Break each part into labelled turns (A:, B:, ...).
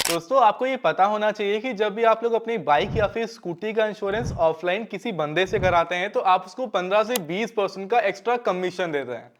A: दोस्तों आपको ये पता होना चाहिए कि जब भी आप लोग अपनी बाइक या फिर स्कूटी का इंश्योरेंस ऑफलाइन किसी बंदे से कराते हैं तो आप उसको 15 से 20% का एक्स्ट्रा कमीशन देते हैं।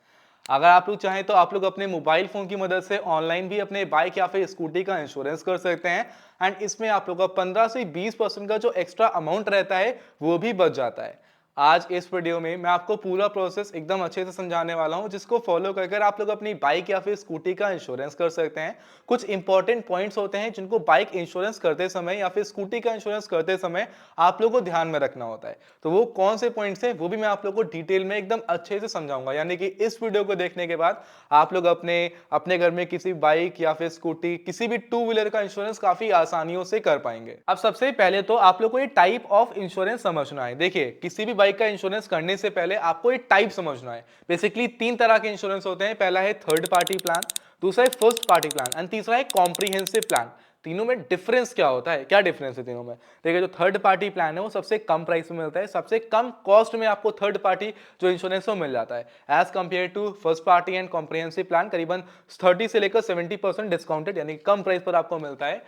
A: अगर आप लोग चाहें तो आप लोग अपने मोबाइल फोन की मदद से ऑनलाइन भी अपने बाइक या फिर स्कूटी का इंश्योरेंस कर सकते हैं एंड इसमें आप लोग का 15 से 20% का जो एक्स्ट्रा अमाउंट रहता है वो भी बच जाता है। आज इस वीडियो में मैं आपको पूरा प्रोसेस एकदम अच्छे से समझाने वाला हूं जिसको फॉलो कर आप लोग अपनी बाइक या फिर स्कूटी का इंश्योरेंस कर सकते हैं। कुछ इंपॉर्टेंट पॉइंट्स होते हैं जिनको बाइक इंश्योरेंस करते समय या फिर स्कूटी का इंश्योरेंस करते समय आप लोग को ध्यान में रखना होता है। तो वो कौन से पॉइंट्स हैं वो भी मैं आप लोग को डिटेल में एकदम अच्छे से समझाऊंगा, यानी कि इस वीडियो को देखने के बाद आप लोग अपने अपने घर में किसी बाइक या फिर स्कूटी किसी भी टू व्हीलर का इंश्योरेंस काफी आसानियों से कर पाएंगे। अब सबसे पहले तो आप लोग को ये टाइप ऑफ इंश्योरेंस समझना है। देखिए, किसी भी बाइक का इंश्योरेंस करने से पहले आपको ये टाइप समझना है। बेसिकली तीन तरह के इंश्योरेंस होते हैं। पहला है थर्ड पार्टी प्लान, दूसरा है फर्स्ट पार्टी प्लान एंड तीसरा है कॉम्प्रिहेंसिव प्लान। तीनों में डिफरेंस क्या होता है, क्या डिफरेंस है तीनों में? देखिए, जो थर्ड पार्टी प्लान है वो सबसे कम प्राइस में मिलता है, सबसे कम कॉस्ट में आपको थर्ड पार्टी जो इंश्योरेंस है वो मिल जाता है as compare to first party and comprehensive plan. करीबन 30 से लेकर 70% डिस्काउंटेड यानी कम प्राइस पर आपको मिलता है।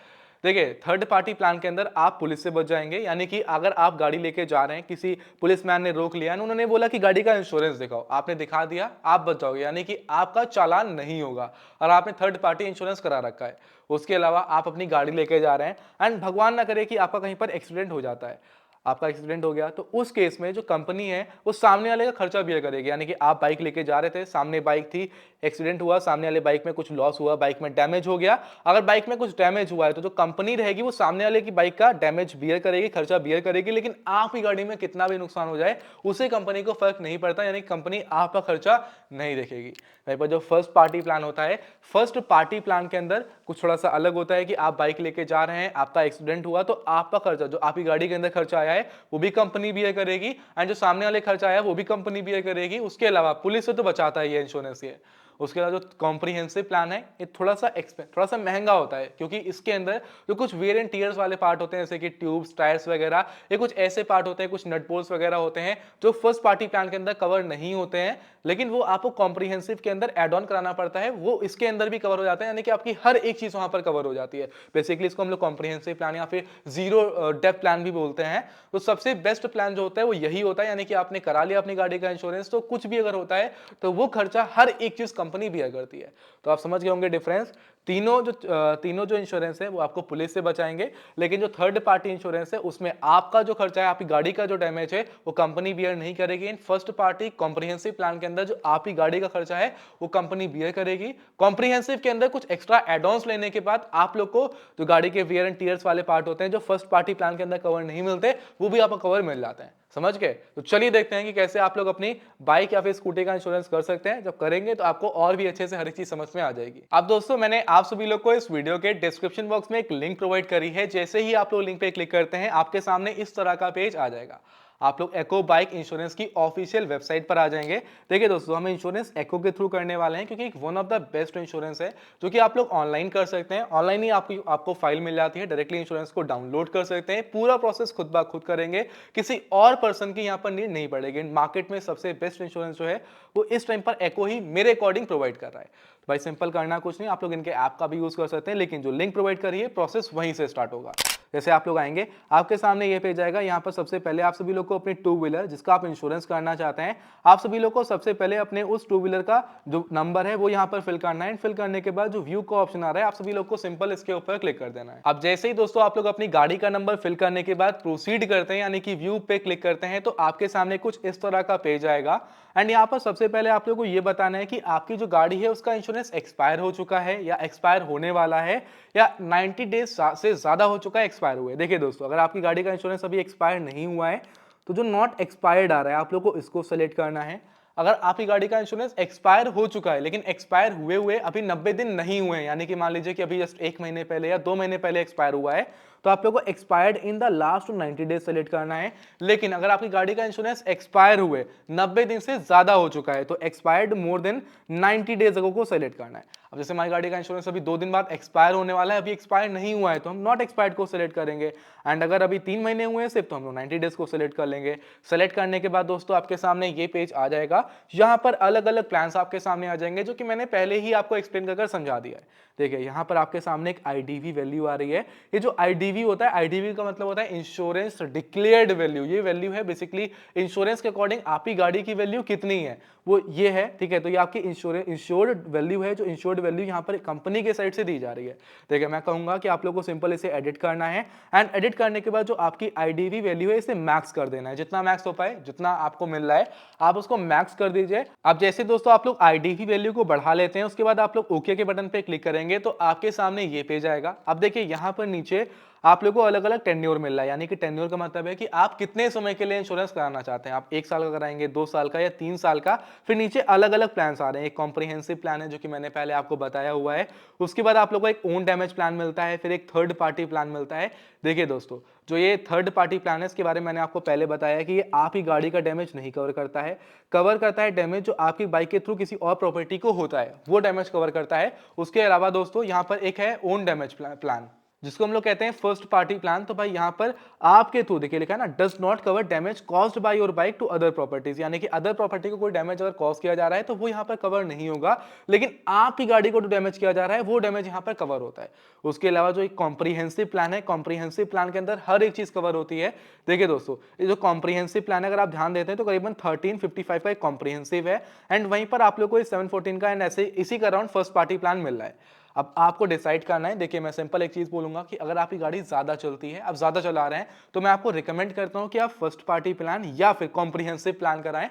A: देखिए, थर्ड पार्टी प्लान के अंदर आप पुलिस से बच जाएंगे, यानी कि अगर आप गाड़ी लेके जा रहे हैं, किसी पुलिसमैन ने रोक लिया, उन्होंने बोला कि गाड़ी का इंश्योरेंस दिखाओ, आपने दिखा दिया, आप बच जाओगे, यानी कि आपका चालान नहीं होगा और आपने थर्ड पार्टी इंश्योरेंस करा रखा है। उसके अलावा आप अपनी गाड़ी लेके जा रहे हैं एंड भगवान ना करे कि आपका कहीं पर एक्सीडेंट हो जाता है, आपका एक्सीडेंट हो गया, तो उस केस में जो कंपनी है वो सामने वाले का खर्चा बियर करेगी। यानी कि आप बाइक लेके जा रहे थे, सामने बाइक थी, एक्सीडेंट हुआ, सामने वाले बाइक में कुछ लॉस हुआ, बाइक में डैमेज हो गया। अगर बाइक में कुछ डैमेज हुआ है तो जो कंपनी रहेगी वो सामने वाले की बाइक का डैमेज बियर करेगी, खर्चा बियर करेगी, लेकिन आपकी गाड़ी में कितना भी नुकसान हो जाए उसे कंपनी को फर्क नहीं पड़ता, यानी कंपनी आपका खर्चा नहीं देखेगी। वहीं पर जो फर्स्ट पार्टी प्लान होता है, फर्स्ट पार्टी प्लान के अंदर कुछ थोड़ा सा अलग होता है कि आप बाइक लेके जा रहे हैं, आपका एक्सीडेंट हुआ, तो आपका खर्चा जो आपकी गाड़ी के अंदर खर्चा आया है वो भी कंपनी बियर करेगी एंड जो सामने वाले खर्चा आया है वो भी कंपनी बियर करेगी। उसके अलावा पुलिस से तो बचाता है ये इंश्योरेंस ये। उसके अलावा जो कॉम्प्रिहेंसिव प्लान है ये थोड़ा सा महंगा होता है, क्योंकि इसके अंदर जो कुछ वेयर एंड टीयर्स वाले पार्ट होते हैं जैसे कि ट्यूब्स, टायर्स वगैरह, ये कुछ ऐसे पार्ट होते हैं, कुछ नट बोल्ट्स वगैरह होते हैं जो फर्स्ट पार्टी प्लान के अंदर कवर नहीं होते हैं, लेकिन वो आपको कॉम्प्रिहेंसिव के अंदर एड ऑन कराना पड़ता है, वो इसके अंदर भी कवर हो जाता है, यानी कि आपकी हर एक चीज वहां पर कवर हो जाती है। बेसिकली इसको हम लोग कॉम्प्रिहेंसिव प्लान या फिर जीरो डेप्थ प्लान भी बोलते हैं। तो सबसे बेस्ट प्लान जो होता है वो यही होता है, यानी कि आपने करा लिया अपनी गाड़ी का इंश्योरेंस तो कुछ भी अगर होता है तो वो खर्चा हर एक चीज कंपनी बियर करती है। तो आप समझ गए होंगे डिफरेंस। तीनों जो इंश्योरेंस है वो आपको पुलिस से बचाएंगे, लेकिन जो थर्ड पार्टी इंश्योरेंस है उसमें आपका जो खर्चा है, आपकी गाड़ी का जो डैमेज है वो कंपनी बियर नहीं करेगी। In first party comprehensive plan के अंदर जो आपकी गाड़ी का खर्चा है वो कंपनी बियर करेगी। कॉम्प्रिहेंसिव के अंदर कुछ एक्स्ट्रा एडॉन्स लेने के बाद आप लोग को जो गाड़ी के वियर एंड टीयर्स वाले पार्ट होते हैं जो फर्स्ट पार्टी प्लान के अंदर कवर नहीं मिलते, वो भी आपको कवर मिल जाते हैं। समझ गए? तो चलिए देखते हैं कि कैसे आप लोग अपनी बाइक या फिर स्कूटी का इंश्योरेंस कर सकते हैं। जब करेंगे तो आपको और भी अच्छे से हर एक चीज समझ में आ जाएगी। अब दोस्तों, मैंने आप सभी लोग को इस वीडियो के डिस्क्रिप्शन बॉक्स में एक लिंक प्रोवाइड करी है। जैसे ही आप लोग लिंक पे क्लिक करते हैं आपके सामने इस तरह का पेज आ जाएगा। आप लोग एको बाइक इंश्योरेंस की ऑफिशियल वेबसाइट पर आ जाएंगे। देखिए दोस्तों, हम इंश्योरेंस एको के थ्रू करने वाले हैं, क्योंकि एक one of the best insurance है जो कि आप लोग ऑनलाइन कर सकते हैं। ऑनलाइन ही आपको फाइल मिल जाती है, डायरेक्टली इंश्योरेंस को डाउनलोड कर सकते हैं, पूरा प्रोसेस खुद ब खुद करेंगे, किसी और पर्सन की यहाँ पर नीड नहीं पड़ेगी। मार्केट में सबसे बेस्ट इंश्योरेंस जो है वो इस टाइम पर एको ही मेरे अकॉर्डिंग प्रोवाइड कर रहा है। भाई सिंपल करना कुछ नहीं, आप लोग इनके ऐप का भी यूज कर सकते हैं, लेकिन जो लिंक प्रोवाइड करी है प्रोसेस वहीं से स्टार्ट होगा। जैसे आप लोग आएंगे, आपके सामने ये पेज आएगा। यहाँ पर सबसे पहले आप सभी लोग को अपने टू व्हीलर जिसका आप इंश्योरेंस करना चाहते हैं, आप सभी लोग को सबसे पहले अपने उस टू व्हीलर का जो नंबर है वो यहाँ पर फिल करना है। फिल करने के बाद जो व्यू का ऑप्शन आ रहा है, आप सभी लोग को सिंपल इसके ऊपर क्लिक कर देना है। अब जैसे ही दोस्तों आप लोग अपनी गाड़ी का नंबर फिल करने के बाद प्रोसीड करते हैं, यानी कि व्यू पे क्लिक करते हैं, तो आपके सामने कुछ इस तरह का पेज आएगा। एंड यहाँ पर सबसे पहले आप लोगों को ये बताना है कि आपकी जो गाड़ी है उसका इंश्योरेंस एक्सपायर हो चुका है या एक्सपायर होने वाला है, या 90 डेज से ज्यादा हो चुका है एक्सपायर हुए। देखिए दोस्तों, अगर आपकी गाड़ी का इंश्योरेंस अभी एक्सपायर नहीं हुआ है तो जो नॉट एक्सपायर्ड आ रहा है आप लोग को इसको सेलेक्ट करना है। अगर आपकी गाड़ी का इंश्योरेंस एक्सपायर हो चुका है लेकिन एक्सपायर हुए हुए अभी 90 दिन नहीं हुए हैं, यानी कि मान लीजिए कि अभी जस्ट 1 महीने पहले या 2 महीने पहले एक्सपायर हुआ है, तो आप लोगों को expired in the last 90 days select करना है। लेकिन अगर आपकी गाड़ी का इंश्योरेंस एक्सपायर हुए 90 दिन से ज्यादा हो चुका है तो expired more than 90 days ago को सेलेक्ट करना है। अब जैसे हमारी गाड़ी का इंश्योरेंस अभी 2 दिन बाद एक्सपायर होने वाला है, अभी एक्सपायर नहीं हुआ है तो हम नॉट एक्सपायर्ड को सेलेक्ट करेंगे। एंड अगर अभी 3 महीने हुए हैं सिर्फ तो हम लोग 90 डेज को सेलेक्ट कर लेंगे। सेलेक्ट करने के बाद दोस्तों आपके सामने ये पेज आ जाएगा, यहाँ पर अलग अलग प्लान्स आपके सामने आ जाएंगे जो कि मैंने पहले ही आपको एक्सप्लेन कर समझा दिया है। देखिए यहाँ पर आपके सामने एक आईडीवी वैल्यू आ रही है। ये जो आईडीवी होता है, आईडीवी का मतलब होता है इंश्योरेंस डिक्लेयर्ड वैल्यू। ये वैल्यू है बेसिकली इंश्योरेंस के अकॉर्डिंग आपकी गाड़ी की वैल्यू कितनी है वो ये है, ठीक है। तो ये आपकी इंश्योर्ड वैल्यू है, जो इंश्योर्ड वैल्यू यहाँ पर कंपनी के साइड से दी जा रही है। देखिए मैं कहूंगा कि आप लोगों को सिंपल इसे एडिट करना है एंड एडिट करने के बाद जो आपकी आईडीवी वैल्यू है इसे मैक्स कर देना है। जितना मैक्स हो पाए, जितना आपको मिल रहा है आप उसको मैक्स कर दीजिए। अब जैसे दोस्तों आप लोग आईडीवी वैल्यू को बढ़ा लेते हैं, उसके बाद आप लोग ओके के बटन पे क्लिक करेंगे तो आपके सामने ये पेज आएगा। अब देखिए यहाँ पर नीचे आप लोगों को अलग अलग टेन्योर मिल रहा है, यानी कि टेन्योर का मतलब है कि आप कितने समय के लिए इंश्योरेंस कराना चाहते हैं। आप 1 साल का कराएंगे, 2 साल का या 3 साल का। फिर नीचे अलग अलग प्लान आ रहे हैं। एक कॉम्प्रिहेंसिव प्लान है जो कि मैंने पहले आपको बताया हुआ है। उसके बाद आप लोगों को एक ओन डैमेज प्लान मिलता है, फिर एक थर्ड पार्टी प्लान मिलता है। देखिए दोस्तों जो ये थर्ड पार्टी प्लान है इसके बारे में मैंने आपको पहले बताया कि ये आपकी गाड़ी का डैमेज नहीं कवर करता है। कवर करता है डैमेज जो आपकी बाइक के थ्रू किसी और प्रॉपर्टी को होता है, वो डैमेज कवर करता है। उसके अलावा दोस्तों यहाँ पर एक है ओन डैमेज प्लान जिसको हम लोग कहते हैं फर्स्ट पार्टी प्लान। तो भाई यहाँ पर आपके थ्रू देखिए लिखा है ना, does not cover damage caused by your bike to other properties, यानी कि अदर प्रॉपर्टी को कोई डैमेज अगर कॉज किया जा रहा है तो वो यहाँ पर कवर नहीं होगा, लेकिन आपकी गाड़ी को जो डैमेज किया जा रहा है वो डैमेज यहाँ पर कवर होता है। उसके अलावा जो एक कॉम्प्रिहेंसिव प्लान है, कॉम्प्रिहेंसिव प्लान के अंदर हर एक चीज कवर होती है। देखिए दोस्तों ये जो कॉम्प्रिहेंसिव प्लान है अगर आप ध्यान देते हैं तो करीबन 1355 का एक कॉम्प्रिहेंसिव है एंड वहीं पर आप लोग को 714 का एंड ऐसे इसी का अराउंड फर्स्ट पार्टी प्लान मिल रहा है। अब आपको डिसाइड करना है। देखिए मैं सिंपल एक चीज बोलूंगा कि अगर आपकी गाड़ी ज्यादा चलती है, आप ज्यादा चला रहे हैं, तो मैं आपको रिकमेंड करता हूं कि आप फर्स्ट पार्टी प्लान या फिर कॉम्प्रिहेंसिव प्लान कराएं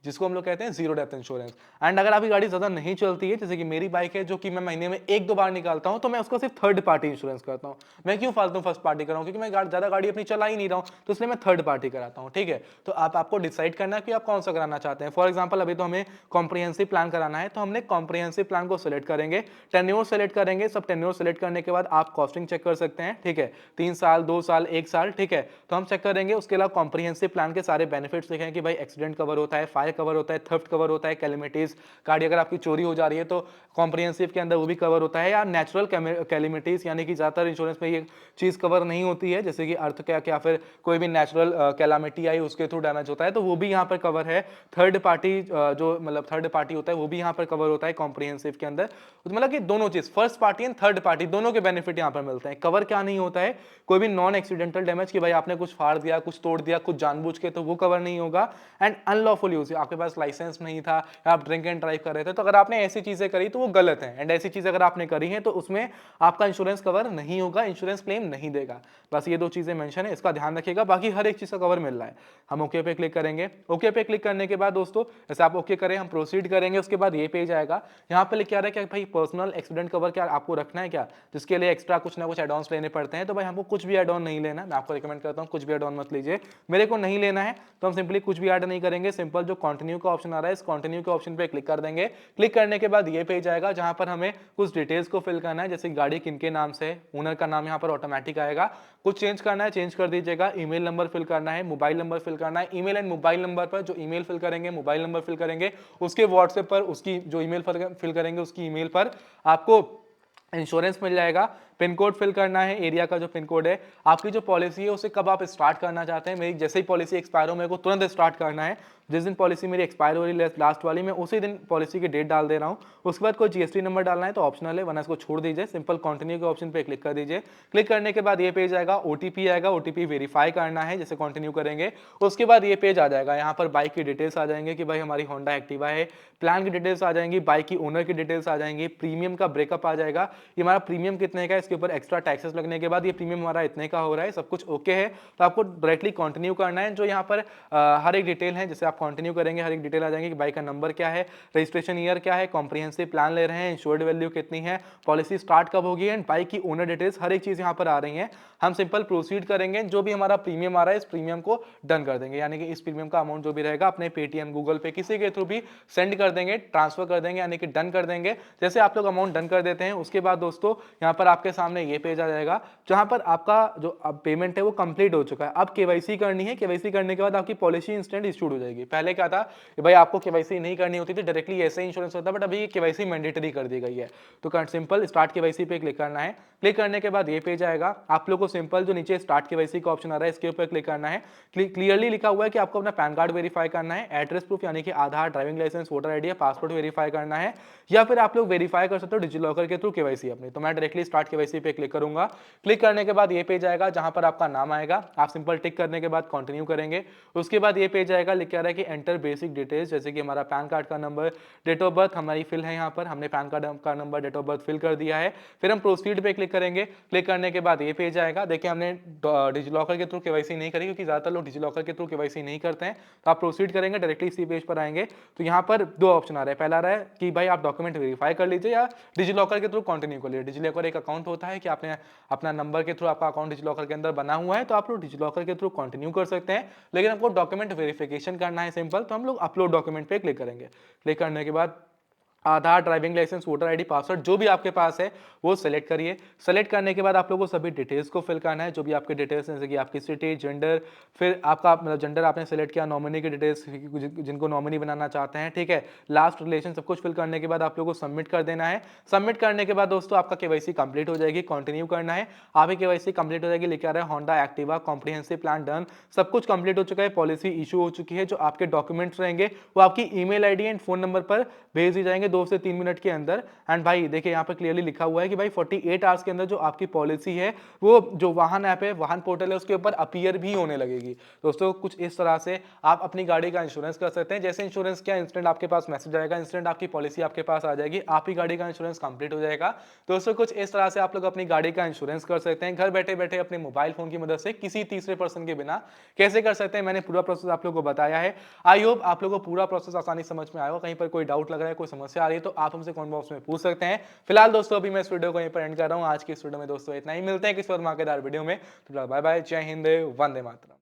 A: जिसको हम लोग कहते हैं जीरो डेप्थ इंश्योरेंस। एंड अगर आपकी गाड़ी ज्यादा नहीं चलती है, जैसे कि मेरी बाइक है जो कि मैं महीने में 1-2 बार निकालता हूं, तो मैं उसको सिर्फ थर्ड पार्टी इंश्योरेंस करता हूं। मैं क्यों फालतू फर्स्ट पार्टी कराऊं, क्योंकि मैं ज्यादा गाड़ी अपनी चला ही नहीं रहा हूं, तो इसलिए मैं थर्ड पार्टी कराता हूं। ठीक है, तो आपको डिसाइड करना है कि आप कौन सा कराना चाहते हैं। फॉर एग्जाम्पल अभी तो हमें कॉम्प्रिहेंसिव प्लान कराना है, तो हमने कॉम्प्रिहेंसिव प्लान को सिलेक्ट करेंगे, टेन्योर सेलेक्ट करेंगे। सब टेन्योर सेलेक्ट करने के बाद आप कॉस्टिंग चेक कर सकते हैं। ठीक है, 3 साल, 2 साल, 1 साल, ठीक है, तो हम चेक करेंगे। उसके अलावा कॉम्प्रिहेंसिव प्लान के सारे बेनिफिट्स लिखे हैं कि भाई एक्सीडेंट कवर होता है, फायर कवर होता है, थेफ्ट कवर होता है, कैलिमिटीज, गाड़ी अगर आपकी चोरी हो जा रही है तो कॉम्प्रिहेंसिव के अंदर वो भी कवर होता है, या नेचुरल कैलिमिटीज, यानी कि ज्यादातर इंश्योरेंस में ये चीज कवर नहीं होती है, जैसे कि अर्थ क्या फिर कोई भी नेचुरल कैलामिटी आई उसके थ्रू डैमेज होता है, तो वो भी यहाँ पर कवर है। थर्ड पार्टी जो मतलब थर्ड पार्टी होता है वो भी यहाँ पर कवर होता है कॉम्प्रिहेंसिव के अंदर। तो मतलब कि दोनों चीज, first party and third party, दोनों के बेनिफिट यहाँ पर मिलते हैं। कवर क्या नहीं होता है, कोई भी नॉन एक्सीडेंटल डैमेज कि भाई आपने कुछ फाड़ दिया, कुछ तोड़ दिया, कुछ जानबूझ के, तो वो कवर नहीं होगा। एंड अनलॉफुल यूज, आपके पास लाइसेंस नहीं था, आप ड्रिंक एंड ड्राइव कर रहे थे, तो अगर आपने ऐसी चीजें करी तो वो गलत है। एंड ऐसी चीजें अगर आपने करी हैं तो उसमें आपका इंश्योरेंस कवर नहीं होगा, इंश्योरेंस क्लेम नहीं देगा। बस ये 2 चीजें मेंशन है, इसका ध्यान रखिएगा। बाकी हर एक चीज का कवर मिल रहा है। हम ओके पे क्लिक करेंगे। ओके पे क्लिक करने के बाद दोस्तों जैसे आप ओके करें, हम प्रोसीड करेंगे, उसके बाद ये पेज आएगा। यहाँ पे लिखा है कि भाई पर्सनल एक्सीडेंट कवर क्या आपको रखना है क्या, जिसके लिए एक्स्ट्रा कुछ ना कुछ एडवांस लेने पड़ते हैं। तो भाई हमको कुछ भी एड ऑन नहीं लेना, मैं आपको रिकमेंड करता हूँ कुछ भी एड ऑन मत लीजिए, मेरे को नहीं लेना है, तो हम सिंपली कुछ भी ऐड नहीं करेंगे। सिंपल जो कंटिन्यू का ऑप्शन आ रहा है, इस कंटिन्यू के ऑप्शन पे क्लिक कर देंगे। क्लिक करने के बाद ये पेज आएगा जहां पर हमें कुछ डिटेल्स को फिल करना है, जैसे गाड़ी किनके नाम से, ओनर का नाम यहाँ पर ऑटोमेटिक आएगा। कुछ चेंज करना है, चेंज कर दीजिएगा। ईमेल नंबर फिल करना है, मोबाइल नंबर फिल करना है। ईमेल एंड मोबाइल नंबर पर जो ईमेल फिल करेंगे, मोबाइल नंबर फिल करेंगे, उसके व्हाट्सएप पर उसकी जो ईमेल फिल करेंगे उसकी ईमेल पर आपको इंश्योरेंस मिल जाएगा। पिन कोड फिल करना है, एरिया का जो पिन कोड है। आपकी जो पॉलिसी है उसे कब आप स्टार्ट करना चाहते हैं, मेरी जैसे ही पॉलिसी एक्सपायर हो मेरे को तुरंत स्टार्ट करना है। जिस दिन पॉलिसी मेरी एक्सपायर हो रही है लास्ट वाली, मैं उसी दिन पॉलिसी की डेट डाल दे रहा हूँ। उसके बाद कोई जीएसटी नंबर डालना है तो ऑप्शनल है, वरना इसको छोड़ दीजिए। सिंपल कंटिन्यू के ऑप्शन पे क्लिक कर दीजिए। क्लिक करने के बाद ये पेज आएगा, ओटीपी आएगा, ओटीपी वेरीफाई करना है, जैसे कंटिन्यू करेंगे। उसके बाद ये पेज आ जाएगा, यहाँ पर बाइक की डिटेल्स आ जाएंगे कि भाई हमारी होंडा एक्टिवा है, प्लान की डिटेल्स आ जाएंगी, बाइक की ओनर की डिटेल्स आ जाएंगी, प्रीमियम का ब्रेकअप आ जाएगा, ये हमारा प्रीमियम कितने का है, इसके ऊपर एक्स्ट्रा टैक्सेस लगने के बाद ये प्रीमियम हमारा इतने का हो रहा है, सब कुछ ओके है। तो आपको डायरेक्टली कंटिन्यू करना है। जो यहाँ पर हर एक डिटेल है, जैसे आप कंटिन्यू करेंगे हर एक डिटेल आ जाएंगे कि बाइक का नंबर क्या है, रजिस्ट्रेशन ईयर क्या है, कॉम्प्रिहेंसिव प्लान ले रहे हैं, इंश्योर्ड वैल्यू कितनी है, पॉलिसी स्टार्ट कब होगी, एंड बाइक की ओनर डिटेल्स, हर एक चीज यहाँ पर आ रही है। हम सिंपल प्रोसीड करेंगे, जो भी हमारा प्रीमियम आ रहा है इस प्रीमियम को डन कर देंगे, यानी कि इस प्रीमियम का अमाउंट जो भी रहेगा अपने पेटीएम, गूगल पे किसी के थ्रू भी सेंड कर देंगे, ट्रांसफर कर देंगे, यानी कि डन कर देंगे। जैसे आप लोग अमाउंट डन कर देते हैं उसके बाद दोस्तों यहाँ पर आपके सामने ये पेज आ जाएगा जहां पर आपका जो पेमेंट है वो कंप्लीट हो चुका है। अब केवाईसी करनी है, केवाईसी करने के बाद आपकी पॉलिसी इंस्टेंट इशूड हो जाएगी। पहले क्या था कि भाई आपको केवाईसी नहीं करनी होती थी, डायरेक्टली ऐसे ही इंश्योरेंस होता, बट अभी केवाईसी मैंडेटरी कर दी गई है। तो सिंपल स्टार्ट केवाईसी पे क्लिक करना है। क्लिक करने के बाद ये पेज आएगा, आप लोग को सिंपल जो नीचे स्टार्ट केवाईसी का ऑप्शन आ रहा है इसके ऊपर क्लिक करना है। क्लियरली लिखा हुआ है कि आपको अपना पैन कार्ड वेरीफाई करना है, एड्रेस प्रूफ यानी कि आधार, ड्राइविंग लाइसेंस, वोटर आईडी या पासपोर्ट वेरीफाई करना है, या फिर आप लोग वेरीफाई कर सकते हो डिजिलॉकर के थ्रू केवाईसी अपनी। तो मैं डायरेक्टली स्टार्ट केवाईसी पे क्लिक करूंगा। क्लिक करने के बाद ये पेज आएगा जहां पर आपका नाम आएगा, आप सिंपल टिक करने के बाद कंटिन्यू करेंगे। उसके बाद ये पेज आएगा, लिख रहा है कि एंटर बेसिक डिटेल्स, जैसे कि हमारा पैन कार्ड का नंबर, डेट ऑफ बर्थ हमारी फिल है, यहाँ पर हमने पैन कार्ड का number, date of birth fill कर दिया है। फिर हम प्रोसीड पे क्लिक करेंगे। क्लिक करने के बाद ये पेज आएगा, देखिए हमने डिजिलॉकर के थ्रू केवाईसी नहीं करी क्योंकि ज्यादातर लोग डिजिलॉकर के थ्रू केवाईसी नहीं करते हैं। तो आप प्रोसीड करेंगे, डायरेक्टली इसी पेज पर आएंगे तो यहाँ पर दो ऑप्शन आ रहे हैं। पहला आ रहा है कि भाई आप डॉक्यूमेंट वेरीफाई कर लीजिए या डिजिलॉकर के थ्रू कंटिन्यू कर लीजिए। डिजिलॉकर एक अकाउंट होता है कि आपने अपना नंबर के थ्रू आपका अकाउंट डिजिलॉकर के अंदर बना हुआ है तो आप लोग डिजिलॉकर के थ्रू कंटिन्यू कर सकते हैं, लेकिन आपको डॉक्यूमेंट वेरिफिकेशन करना है सिंपल, तो हम लोग अपलोड डॉक्यूमेंट पे क्लिक करेंगे। क्लिक करने के बाद Aadhaar, driving licence, voter ID, password जो भी आपके पास है वो सेलेक्ट करिए। सेलेक्ट करने के बाद आप लोगों को सभी डिटेल्स को फिल करना है, जो भी आपके डिटेल्स हैं, जैसे कि आपकी सिटी, जेंडर, फिर आपका मतलब जेंडर आपने सेलेक्ट किया, नॉमिनी की डिटेल्स जिनको नॉमिनी बनाना चाहते हैं, ठीक है, लास्ट रिलेशन, सब कुछ फिल करने के बाद आप लोगों को सबमिट कर देना है। सबमिट करने के बाद दोस्तों आपका केवाईसी कंप्लीट हो जाएगी, कंटिन्यू करना है। आपकी केवाईसी कंप्लीट हो जाएगी, लेके आ रहा है Honda Activa comprehensive plan done, सब कुछ कंप्लीट हो चुका है, पॉलिसी इशू हो चुकी है। जो आपके डॉक्यूमेंट्स रहेंगे वो आपकी email ID and phone number पर भेज दी जाएंगे 2 से 3 मिनट के अंदर। एंड भाई देखिए यहाँ पर क्लियरली लिखा हुआ है कि भाई 48 आवर्स के अंदर जो आपकी पॉलिसी है वो जो वाहन ऐप है, वाहन पोर्टल है, उसके ऊपर अपीयर भी होने लगेगी। दोस्तों कुछ इस तरह से आप अपनी गाड़ी का इंश्योरेंस कर सकते हैं। जैसे इंश्योरेंस किया इंस्टेंट आपके पास मैसेज आएगा, इंस्टेंट आपकी पॉलिसी आपके पास आ जाएगी, आपकी गाड़ी का इंश्योरेंस कंप्लीट हो जाएगा। दोस्तों कुछ इस तरह से आप लोग अपनी गाड़ी का इंश्योरेंस कर सकते हैं घर बैठे बैठे अपने मोबाइल फोन की मदद से, किसी तीसरे पर्सन के बिना। कैसे कर सकते हैं मैंने पूरा प्रोसेस आप लोगों को बताया है। आई होप आप लोगों को पूरा प्रोसेस आसानी समझ में आएगा। कहीं पर कोई डाउट लग रहा है, कोई समस्या आ रही है तो आप हमसे कमेंट बॉक्स में पूछ सकते हैं। फिलहाल दोस्तों अभी मैं इस वीडियो को यहीं पर एंड कर रहा हूं। आज की इस वीडियो में दोस्तों इतना ही, मिलते हैं किसी और धमाकेदार वीडियो में। तो बाय बाय, जय हिंद, वंदे मातरम।